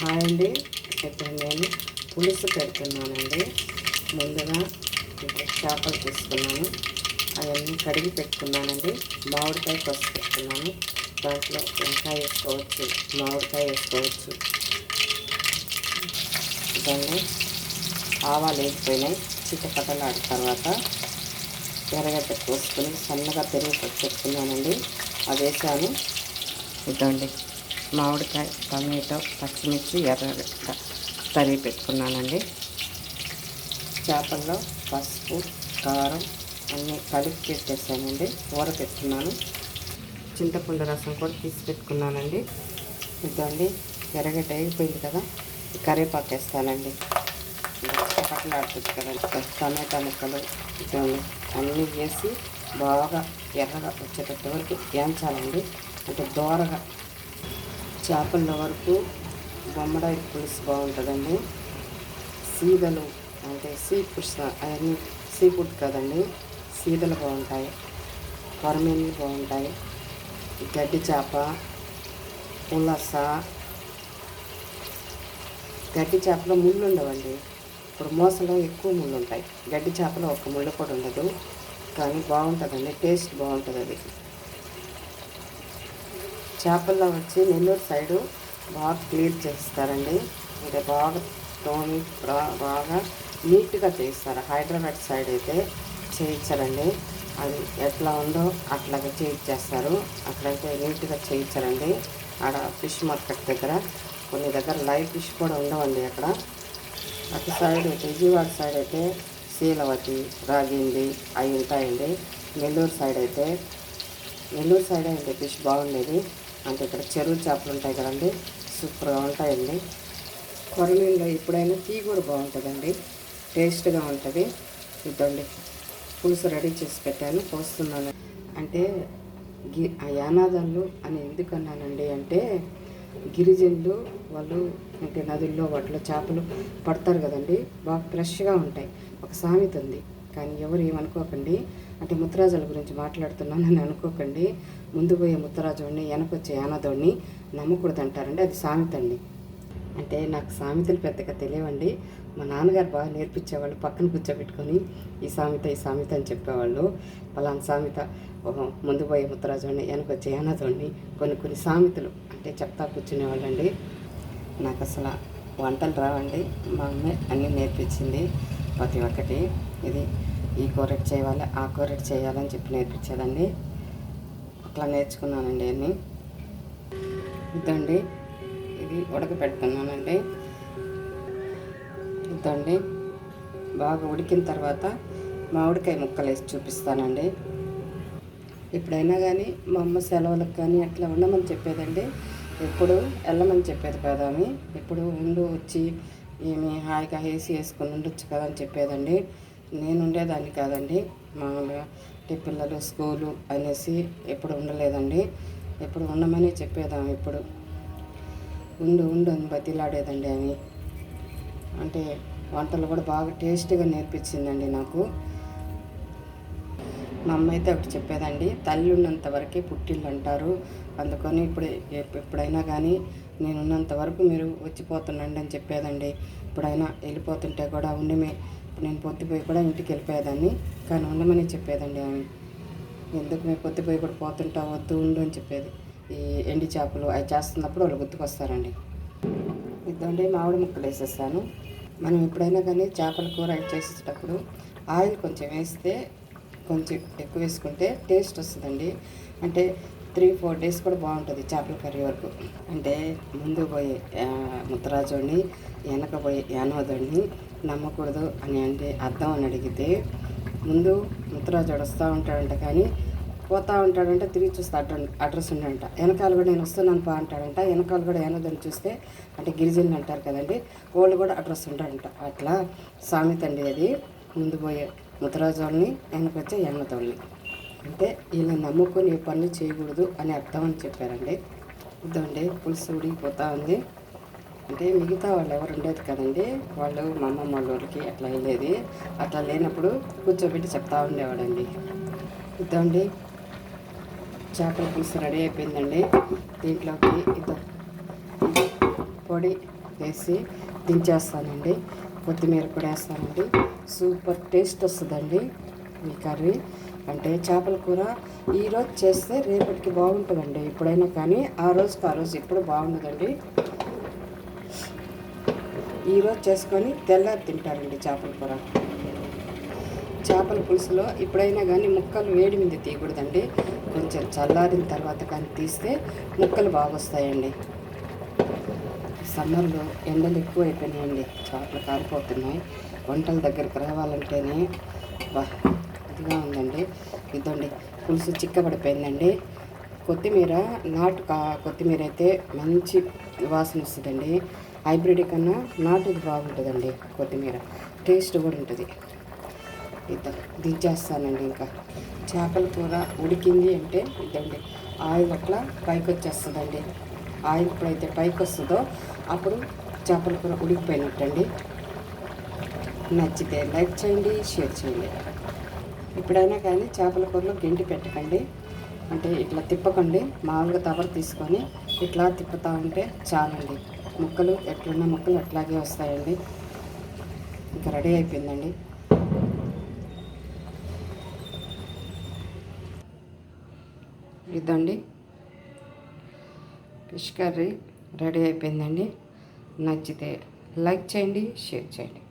Hi అండి. ఇప్పుడు నేను పులుసు పెడుతున్నానండి. ముందుగా చేపలు తీసుకున్నాను, అవన్నీ కడిగి పెట్టుకున్నానండి. మామిడికాయ కోసి పెట్టుకున్నాను. దాంట్లో వంకాయ వేసుకోవచ్చు, మామిడికాయ వేసుకోవచ్చు. దాన్ని ఆవాలు వేగిపోయినాయి, చిటపటలాడిన తర్వాత ఎర్రగడ్డ కోసుకొని సన్నగా పెరుగు పెట్టుకున్నానండి. అది వేసాను. ఇదండి మామిడికాయ, టమాటో, పచ్చిమిర్చి, ఎర్రగడ్డ తరిగి పెట్టుకున్నానండి. చేపల్లో పసుపు, కారం అన్నీ కలిపి పెట్టేసానండి. కూర పెట్టుకున్నాను. చింతపండు రసం కూడా తీసి పెట్టుకున్నానండి. ఇదండి ఎర్రగడ్డ వేగిపోయింది కదా, కరివేపాకు వేస్తానండి. పట్టలాడుతుంది కదండి. టమాటా ముక్కలు ఇదండి అన్నీ వేసి బాగా ఎర్రగా వచ్చేటట్టు వరకు వేయించాలండి. అంటే దోరగా. చేపల వరకు బొమ్మడాయి పులుసు బాగుంటుందండి. సీదలు అంటే సీ ఫుడ్స్ అవన్నీ సీ ఫుడ్ కదండి, సీదలు బాగుంటాయి, కొరమీన్లు బాగుంటాయి, గడ్డి చేప, పులస. గడ్డి చేపలో ముళ్ళు ఉండవండి. ఇప్పుడు మోసలో ఎక్కువ ముళ్ళు ఉంటాయి. గడ్డి చేపలో ఒక ముళ్ళు కూడా ఉండదు, కానీ బాగుంటుందండి. టేస్ట్ బాగుంటుంది. అది చేపల్లో వచ్చి నెల్లూరు సైడు బాగా క్లీన్ చేస్తారండి. అంటే బాగా తోమి బాగా నీట్గా చేస్తారు. హైదరాబాద్ సైడ్ అయితే చేయించరండి. అది ఎట్లా ఉందో అట్లాగే చేయించేస్తారు. అక్కడైతే నీట్గా చేయించరండి. ఆడ ఫిష్ మార్కెట్ దగ్గర కొన్ని దగ్గర లైవ్ ఫిష్ కూడా ఉండవండి. అక్కడ అటు సైడ్ విజయవాడ సైడ్ అయితే శీలవతి, రాగింది అవి ఉంటాయండి. నెల్లూరు సైడ్ అయితే అండి ఫిష్ బాగుండేది. అంటే ఇక్కడ చెరువు చేపలు ఉంటాయి కదండి, సూపర్గా ఉంటాయండి. కొరమీన్లో ఎప్పుడైనా టీ కూడా బాగుంటుందండి, టేస్ట్గా ఉంటుంది. ఇదండి పులుసు రెడీ చేసి పెట్టాను, పోస్తున్నాను. అంటే యానాదాలు అని ఎందుకన్నానండి అంటే, గిరిజనులు వాళ్ళు అంటే నదుల్లో వాటిలో చేపలు పడతారు కదండి, బాగా ఫ్రెష్గా ఉంటాయి. ఒక సామెత ఉంది, కానీ ఎవరు ఏమనుకోకండి. అంటే ముత్తరాజుల గురించి మాట్లాడుతున్నానని అనుకోకండి. ముందు పోయే ముత్తరాజుని వెనకొచ్చే యానాదోడిని నమ్మకూడదు అంటారండి. అది సామెత అండి. అంటే నాకు సామెతలు పెద్దగా తెలియవండి. మా నాన్నగారు బాగా నేర్పించేవాళ్ళు. పక్కన కూర్చోబెట్టుకొని ఈ సామెత అని చెప్పేవాళ్ళు. పలానా సామెత, ముందు పోయే ముత్తరాజుని వెనకొచ్చే యానాదోడిని, కొన్ని సామెతలు అంటే చెప్తా కూర్చునేవాళ్ళండి. నాకు అసలు వంటలు రావండి. మా అమ్మే అన్నీ నేర్పించింది ప్రతి ఒక్కటి. ఇది ఈ కూర చేయాలి, ఆ కూర చేయాలని చెప్పి నేర్పించేదండి. అట్లా నేర్చుకున్నానండి అన్నీ. ఇదండి ఇది ఉడకపెడుతున్నానండి. ఇదండి బాగా ఉడికిన తర్వాత మామిడికాయ ముక్కలు వేసి చూపిస్తానండి. ఎప్పుడైనా కానీ మా అమ్మ సెలవులకు కానీ అట్లా ఉండమని చెప్పేదండి. ఎప్పుడు వెళ్ళమని చెప్పేది కదా అని. ఎప్పుడు ఉండు వచ్చి ఏమి హాయిగా వేసుకొని ఉండొచ్చు కదా అని చెప్పేదండి. నేను ఉండేదాన్ని కాదండి. మా పిల్లలు స్కూలు అనేసి ఎప్పుడు ఉండలేదండి. ఎప్పుడు ఉండమని చెప్పేదాము. ఎప్పుడు ఉండు అని బతిలాడేదండి ఆమె. అంటే వంటలు కూడా బాగా టేస్ట్గా నేర్పించిందండి నాకు. మా అమ్మ అయితే ఒకటి చెప్పేదండి, తల్లి ఉన్నంత వరకే పుట్టిల్లు అంటారు. అందుకని ఎప్పుడైనా కానీ నేను ఉన్నంత వరకు మీరు వచ్చిపోతుండండి అని చెప్పేదండి. ఇప్పుడైనా వెళ్ళిపోతుంటే కూడా ఉండమే, నేను పొద్దుపోయి కూడా ఇంటికి వెళ్ళిపోయేదాన్ని, కానీ ఉండమని చెప్పేదండి ఆమె. ఎందుకు మేము పొద్దుపోయి కూడా పోతుంటా, వద్దు ఉండు అని చెప్పేది. ఈ ఎండి చేపలు అవి చేస్తున్నప్పుడు వాళ్ళు గుర్తుకొస్తారండి. ఇదండి మామిడి ముక్కలు వేసేస్తాను. మనం ఎప్పుడైనా కానీ చేపల కూర చేసేటప్పుడు ఆయిల్ కొంచెం వేస్తే, కొంచెం ఎక్కువ వేసుకుంటే టేస్ట్ వస్తుందండి. అంటే 3-4 డేస్ కూడా బాగుంటుంది చేపల కర్రీ వరకు. అంటే ముందు పోయి ముత్తరాజుని, వెనక పోయి యానాదుడిని నమ్మకూడదు అని అంటే అర్థం అని అడిగితే, ముందు ముత్తరాజుడు వస్తూ ఉంటాడంట, కానీ పోతూ ఉంటాడంట, తిరిగి చూస్తే అడ్రస్ ఉండంట. వెనకాల కూడా నేను వస్తున్నాను పా అంటాడంట. వెనకాల కూడా యానాదుడిని చూస్తే, అంటే గిరిజనులు అంటారు కదండి, వాళ్ళు కూడా అడ్రస్ ఉంటాడంట. అట్లా సామెత అండి అది. ముందు పోయే ముత్తరాజు వాళ్ళని, వెనకొచ్చే యానాదుడిని. అంటే వీళ్ళని నమ్ముకొని ఏ పనులు చేయకూడదు అని అర్థం అని చెప్పారండి. ఇదండి పులుసు ఉడికిపోతూ ఉంది. అంటే మిగతా వాళ్ళు ఎవరు ఉండేది కదండి, వాళ్ళు మా అమ్మమ్మ వాళ్ళ ఊరికి అట్లా వెళ్ళేది. అట్లా లేనప్పుడు కూర్చోబెట్టి చెప్తా ఉండేవాడండి. ఇదండి చేపల పులుసు రెడీ అయిపోయిందండి. దీంట్లోకి పొడి వేసి దించేస్తానండి. కొత్తిమీర కూడా వేస్తానండి. సూపర్ టేస్ట్ వస్తుందండి ఈ కర్రీ. అంటే చేపల కూర ఈరోజు చేస్తే రేపటికి బాగుంటుందండి. ఎప్పుడైనా కానీ ఆ రోజు ఎప్పుడు బాగుండదండి. ఈరోజు చేసుకొని తెల్లారి తింటారండి చేపల కూర. చేపల పులుసులో ఎప్పుడైనా కానీ ముక్కలు వేడి మీద తీయకూడదండి. కొంచెం చల్లారిన తర్వాత కానీ తీస్తే ముక్కలు బాగా వస్తాయండి. సమ్మర్లో ఎండలు ఎక్కువ అయిపోయినాయండి. చేపలు కారిపోతున్నాయి. వంటల దగ్గరికి రావాలంటేనే ఇదిగా ఉందండి. ఇదండి పులుసు చిక్కబడిపోయిందండి. కొత్తిమీర కొత్తిమీర అయితే మంచి వాసన వస్తుందండి. హైబ్రిడ్ కన్నా నాటుది బాగుంటుందండి. కొత్తిమీర టేస్ట్ కూడా ఉంటుంది. దించేస్తానండి. ఇంకా చేపల కూర ఉడికింది అంటే ఇదండి ఆయిల్ అట్లా పైకి వచ్చేస్తుందండి. ఆయిల్ ఎప్పుడైతే పైకి వస్తుందో అప్పుడు చేపల కూర ఉడికిపోయినట్టండి. నచ్చితే లైక్ చేయండి, షేర్ చేయండి. ఎప్పుడైనా కానీ చేపల కూరలో గెంటి పెట్టకండి. అంటే ఇట్లా తిప్పకండి. మామూలుగా తవర తీసుకొని ఇట్లా తిప్పుతూ ఉంటే చాలండి. ముక్కలు ఎట్లున్న ముక్కలు అట్లాగే వస్తాయండి. ఇంకా రెడీ అయిపోయిందండి. ఇదండి ఫిష్ కర్రీ రెడీ అయిపోయిందండి. నచ్చితే లైక్ చేయండి, షేర్ చేయండి.